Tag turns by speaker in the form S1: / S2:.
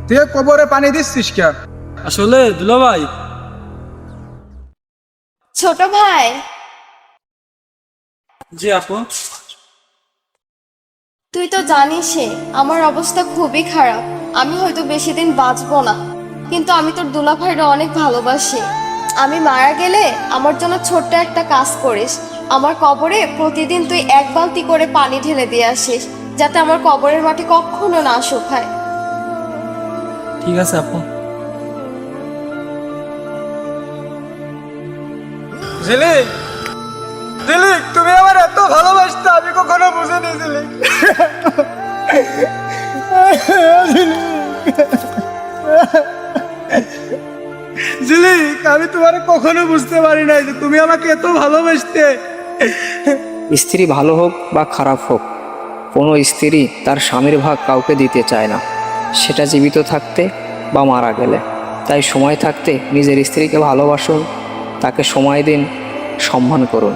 S1: তুই কবরে পানি দিচ্ছিস কে?
S2: আসলে দুলা ভাই,
S3: ছোট ভাই,
S2: জি আপু।
S3: তুই তো জানিসই আমার অবস্থা খুবই খারাপ। আমি হয়তো বেশি দিন বাঁচবো না, কিন্তু আমি তোর দুলাভাইরা অনেক ভালোবাসি। আমি মারা গেলে আমার জন্য ছোট্ট একটা কাজ করিস। আমার কবরে প্রতিদিন তুই 1 বালতি করে পানি ঢেলে দিয়ে আসিস, যাতে আমার কবরের মাটি কখনো না শুকায়।
S2: ঠিক আছে আপু।
S1: ঝিলিক, ঝিলিক, তুমি আমার এত ভালোবাসতে আমি কখনো বুঝিনি ঝিলিক। ঝিলিক, আমি তোমার কখনো বুঝতে পারি নাই যে তুমি আমাকে এত ভালোবাসতে।
S4: স্ত্রী ভালো হোক বা খারাপ হোক, কোনো স্ত্রী তার স্বামীর ভাগ কাউকে দিতে চায় না, সেটা জীবিত থাকতে বা মারা গেলে। তাই সময় থাকতে নিজের স্ত্রীকে ভালোবাসুন, তাকে সময় দিন, সম্মান করুন।